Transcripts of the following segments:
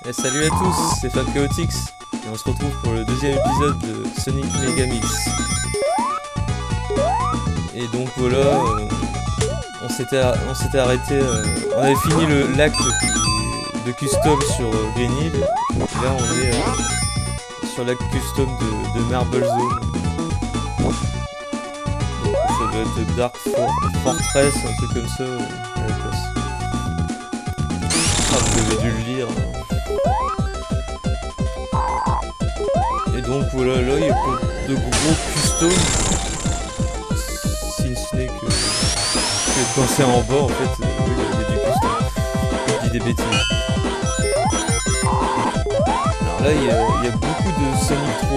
Et salut à tous, c'est FabChaotix et on se retrouve pour le deuxième épisode de Sonic Mega Mix. Et donc voilà, on s'était arrêté, on avait fini l'acte de custom sur Green Hill. Et là on est sur l'acte custom de Marble Zone. Donc, ça doit être Dark Fortress, un truc comme ça à la place. Ah, vous avez dû le lire. Et donc voilà, là il y a pas de gros custom, si ce n'est que quand c'est en bas en fait, oui, il y a du custom. Je dis des bêtises. Alors là il y a beaucoup de Sonic 3.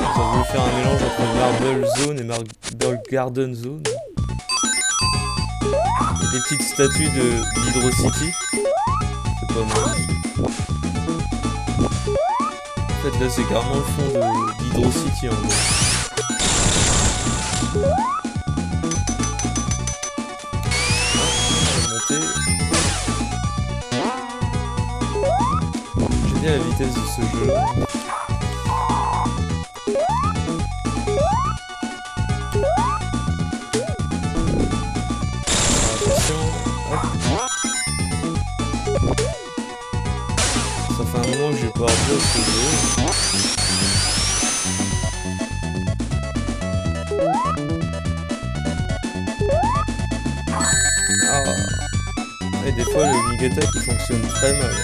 Ils ont voulu faire un mélange entre Marble Zone et Marble Garden Zone. Et des petites statues d'Hydro City. C'est pas mal. En fait là c'est carrément le fond d'Hydro City en gros. J'aime bien la vitesse de ce jeu là. Ça fait un moment que j'ai pas joué à ce jeu. Et des fois le Migata qui fonctionne très mal.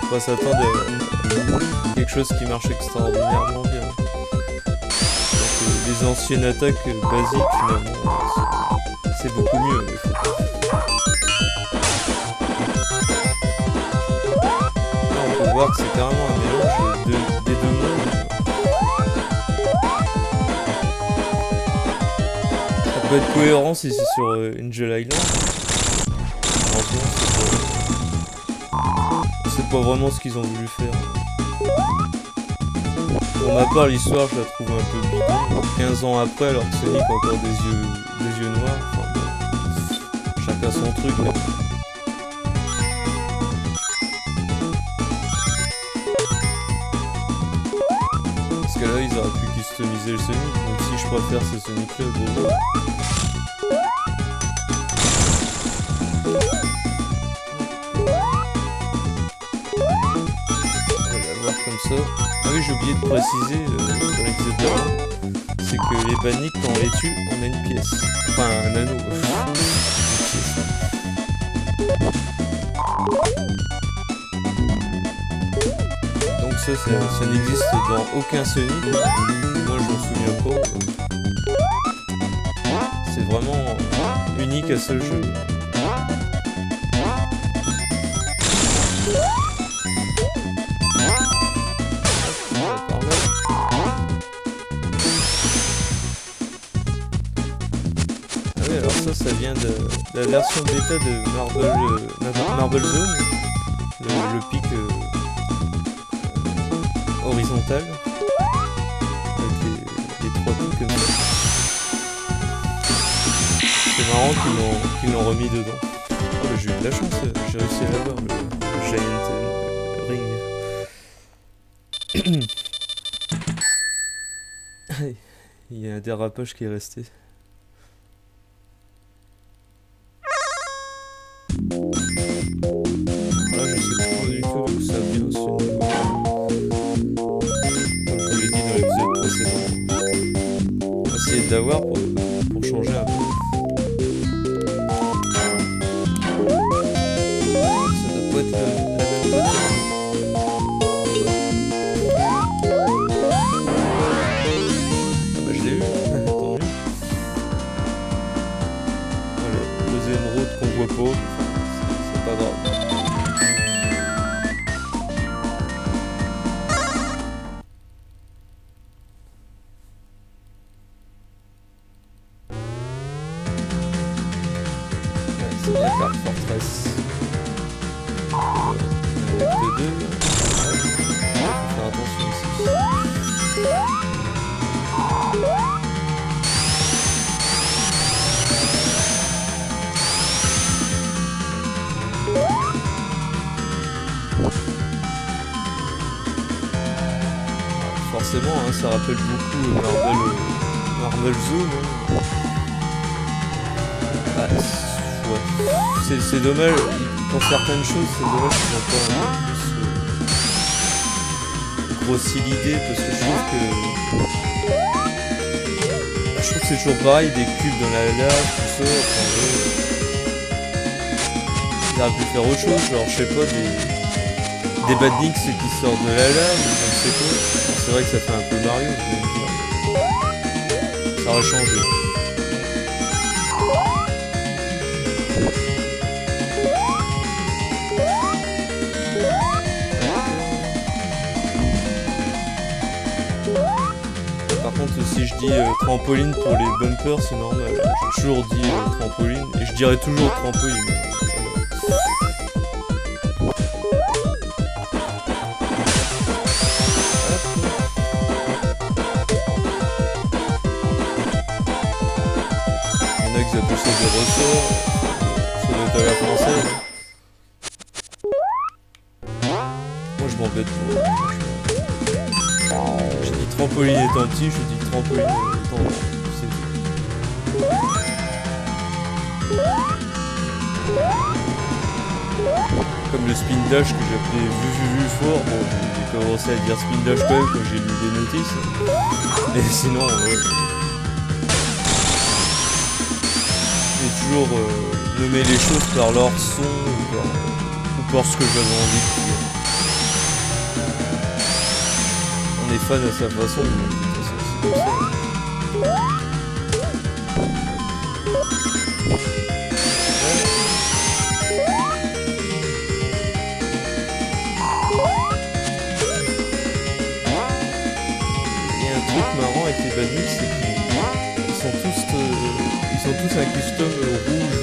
Faut pas s'attendre à quelque chose qui marche extraordinairement bien. Donc, les anciennes attaques basiques finalement, c'est beaucoup mieux. Là on peut voir que c'est carrément un mélange des deux mondes. Ça peut être cohérent si c'est sur Angel Island. C'est pas vraiment ce qu'ils ont voulu faire. Pour ma part, l'histoire, je la trouve un peu bidon. 15 ans après, alors que Sonic a encore des yeux noirs. Enfin, bon, chacun son truc. Là. Parce que là, ils auraient pu customiser le Sonic, même si je préfère ce Sonic-là de là. Comme ça. Ah oui, j'ai oublié de préciser dans l'épisode d'avant, c'est que les banniques quand on les tue, on a une pièce. Enfin un anneau. Donc ça n'existe dans aucun Sonic. Moi je m'en souviens pas. C'est vraiment unique à ce jeu. Ça vient de la version bêta de Marble Zone, le pic horizontal, avec les trois pics comme ça. C'est marrant qu'ils l'ont remis dedans. Oh, bah, j'ai eu de la chance, j'ai réussi à l'avoir, le Giant Ring. Il y a un dérapage qui est resté. Là je sais pas du tout d'où ça vient ce niveau. Comme je vous l'ai dit dans l'épisode précédent. On va essayer de l'avoir pour changer un peu. Ça doit pas être la même chose. Ah bah je l'ai eu, tant mieux. Voilà, deux émeraudes qu'on voit pas. C'est pas grave. Ouais, c'est bien Dark Fortress. Avec le 2. Faut faire attention ici. forcément, hein, ça rappelle beaucoup Marvel Zone. Hein. Ah, ouais. C'est dommage, pour certaines choses, c'est dommage qu'ils n'ont pas un peu plus grossi l'idée, parce que je trouve que c'est toujours pareil, des cubes dans la lave, tout ça, enfin, ils auraient pu faire autre chose, genre, je sais pas, des badniks qui sortent de la lave, ou je ne sais quoi. C'est vrai que ça fait un peu Mario, je vais dire. Ça aurait changé. Par contre, si je dis trampoline pour les bumpers, c'est normal. J'ai toujours dit trampoline, et je dirais toujours trampoline. Ils appellent ça des ressorts, ça doit être à la française. Moi je m'embête pas. J'ai dit trampoline étant petit, je dis trampoline étant grand. C'est tout. Comme le spin dash que j'appelais vu fort, bon j'ai commencé à dire spin dash quand même quand j'ai lu des notices. Mais sinon toujours nommer les choses par leur son ou par ce que j'avais envie de dire. On est fan à sa façon, mais de toute façon c'est comme ça. Il y a un truc marrant avec les badniks, c'est qu'ils sont tous un custom rouge,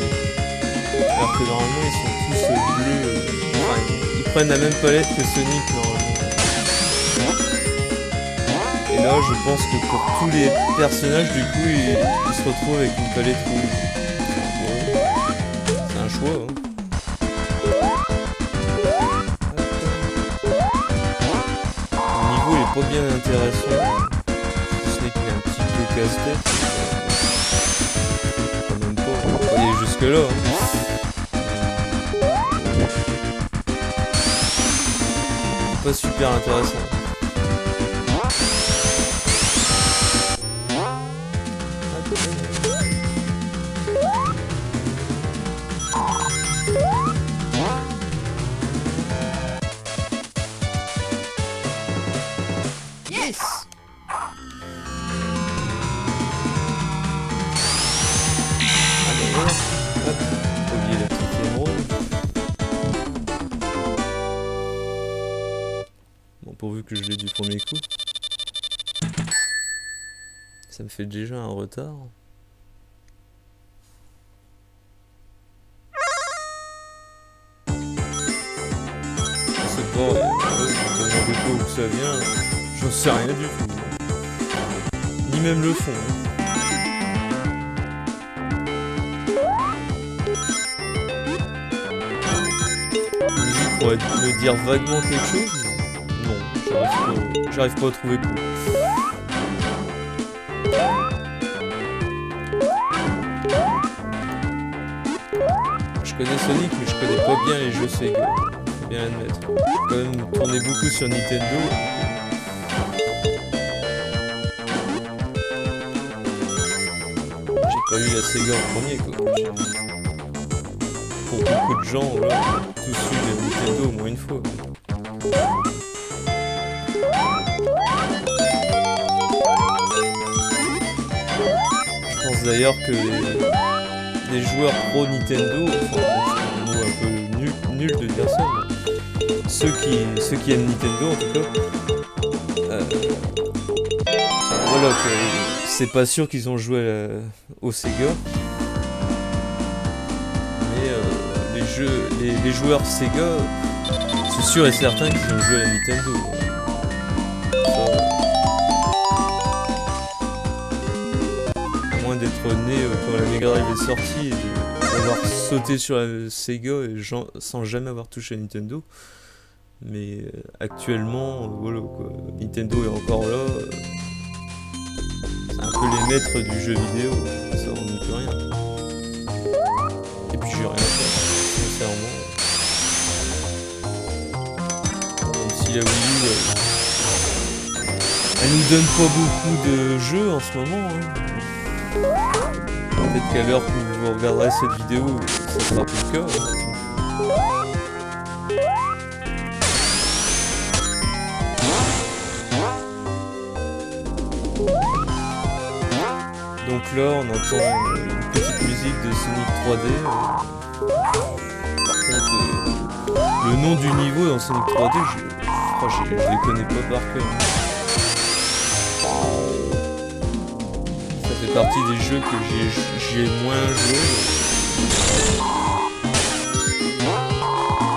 alors que normalement ils sont tous bleus. Enfin, ils prennent la même palette que Sonic normalement. Et là je pense que pour tous les personnages du coup ils se retrouvent avec une palette rouge. C'est un choix. Hein. Le niveau il est pas bien intéressant. Si ce n'est qu'il est un petit peu casse-tête. Jusque là. Hein. Pas super intéressant. Yes. Oublier la petite émeraude. Bon, pourvu que je l'ai du premier coup. Ça me fait déjà un retard. Je sais pas, je me demande pas où ça vient. J'en sais rien du tout. Ni même le fond. Hein. Pourrait me dire vaguement quelque chose? Non, j'arrive pas à trouver quoi. Je connais Sonic, mais je connais pas bien les jeux Sega. Faut bien l'admettre. J'ai quand même tourné beaucoup sur Nintendo. J'ai pas eu la Sega en premier quoi. Pour beaucoup de gens, là, tous eu la Nintendo au moins une fois. Je pense d'ailleurs que les joueurs pro Nintendo, enfin, c'est un mot un peu nul de dire ça, mais ceux qui aiment Nintendo en tout cas, voilà, c'est pas sûr qu'ils ont joué au Sega. Les joueurs Sega, c'est sûr et certain qu'ils ont joué à la Nintendo. À moins d'être né quand la Mega Drive est sortie et d'avoir sauté sur la Sega et sans jamais avoir touché à Nintendo. Mais actuellement, voilà quoi. Nintendo est encore là. C'est un peu les maîtres du jeu vidéo. Ça, on n'y peut rien. Et puis j'ai rien fait, sincèrement. Même si la Wii U, elle nous donne pas beaucoup de jeux en ce moment. Hein. Peut-être qu'à l'heure que vous regarderez cette vidéo, ça sera plus le cas. Hein. Donc là, on entend une petite musique de Sonic 3D. Par contre, le nom du niveau dans Sonic 3D, je les connais pas par cœur. Ça fait partie des jeux que j'ai moins joué.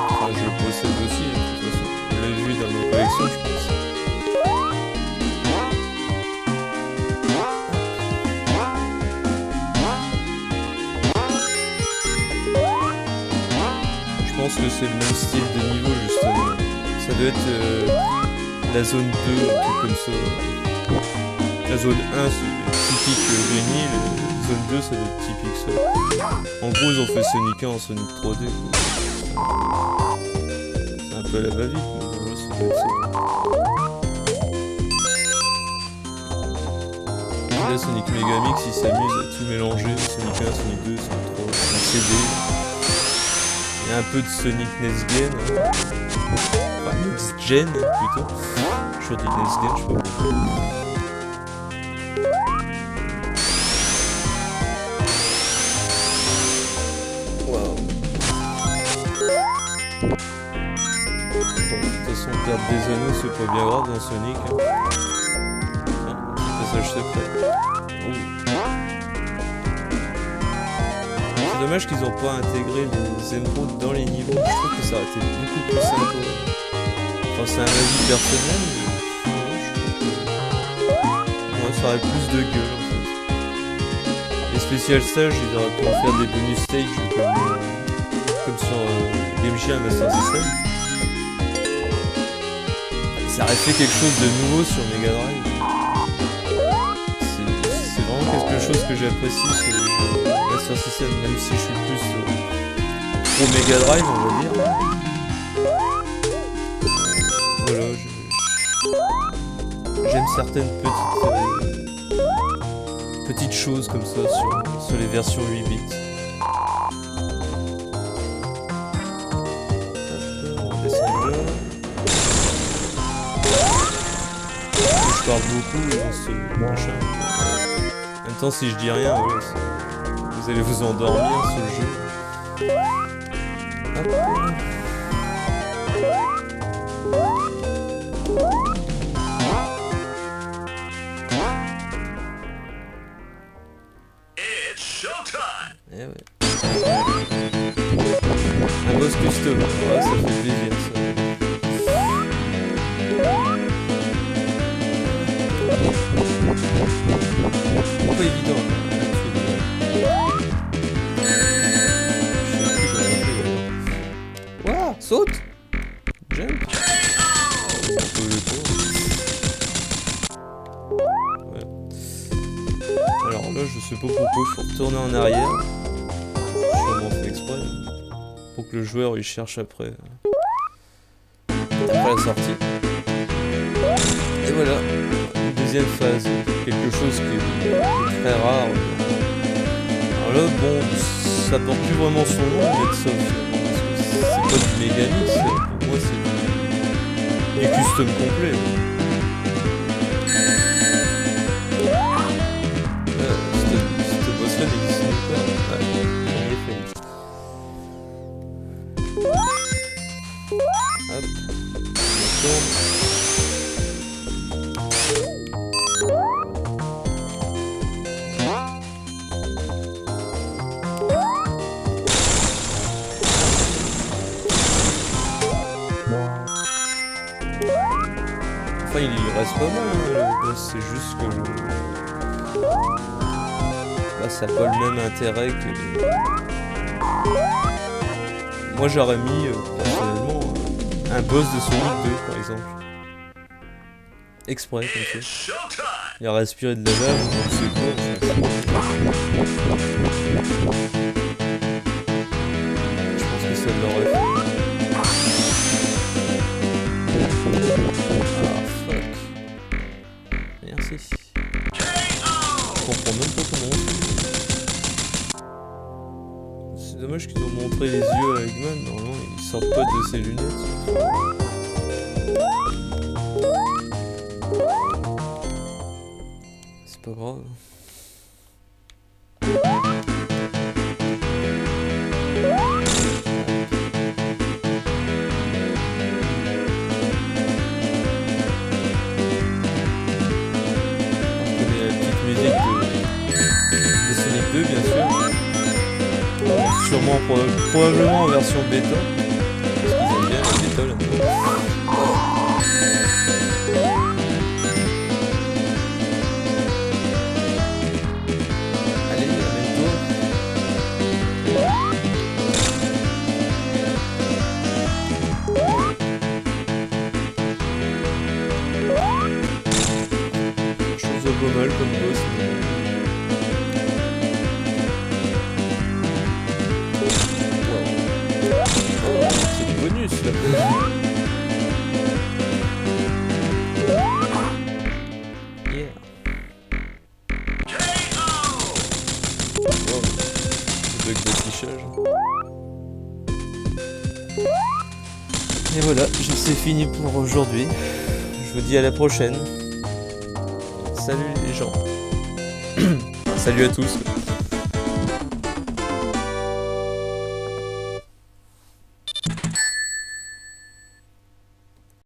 Enfin, je le possède aussi, de toute façon. Vous l'avez vu dans ma collection, je pense. Je pense que c'est le même style de niveau justement. Ça doit être la zone 2, un truc comme ça. La zone 1 c'est typique Green, zone 2 ça doit être typique ça. En gros ils ont fait Sonic 1 en Sonic 3D. C'est un peu à la va-vite, mais bon, ça doit être ça. Et là Sonic Megamix il s'amuse à tout mélanger, Sonic 1, Sonic 2, Sonic 3, Sonic CD. Il y a un peu de Sonic Next Gen, enfin Next Gen plutôt. Je dis Next Gen, je sais pas pourquoi. Waouh. Bon, de toute façon, perdre des anneaux, c'est pas bien grave dans Sonic. Tiens, petit passage secret. Oh. C'est dommage qu'ils n'ont pas intégré les émeraudes dans les niveaux. Je trouve que ça aurait été beaucoup plus sympa. Enfin, c'est un avis personnel, mais je trouve que ça aurait plus de gueule en fait. Les spécial stages, ils auraient pu en faire des bonus stages comme sur Game Gear Master System. Ça aurait fait quelque chose de nouveau sur Mega Drive. C'est vraiment quelque chose que j'apprécie sur les jeux Master System, même si je suis plus pro Mega Drive, on va dire. Voilà, j'aime certaines petites choses comme ça sur les versions 8 bits. On descend là. Je parle beaucoup dans ce machin. En même temps, si je dis rien, ouais, vous allez vous endormir sur le jeu. Hop. Eh ouais. Un boss custom, ouais, ça fait plaisir ça. Pas évident. Waouh, saute! Jump! Ouais. Alors là, je sais pas pourquoi, il faut retourner en arrière. Sûrement fait exprès. Pour que le joueur il cherche après la sortie. Et voilà, une deuxième phase, quelque chose qui est très rare. Alors là, bon, ça porte plus vraiment son nom, mais ça, c'est pas du Megamix, pour moi c'est du custom complet. Cette boss-là n'existe pas. Ouais, premier fait. Hop, on tourne. Enfin, il reste pas mal, hein, le boss, c'est juste que bah, ça n'a pas le même intérêt que... Moi j'aurais mis, personnellement, un un boss de Sonic 2 par exemple. Exprès comme ça. Il a respiré de la lave, donc c'est quoi en fait. Je pense que ça l'aurait fait. Ah fuck. Merci. Je comprends même pas comment on fait. C'est dommage qu'ils ont montré les yeux à Eggman, normalement ils sortent pas de ses lunettes. C'est pas grave. Bien sûr. Sûrement, probablement en version bêta. Parce qu'ils aiment bien la bêta là-dedans. Allez, amène-toi. Chose de pas mal comme boss. Bonus là. Yeah. Wow. Bug d'affichage. Et voilà, c'est fini pour aujourd'hui. Je vous dis à la prochaine. Salut les gens. Salut à tous.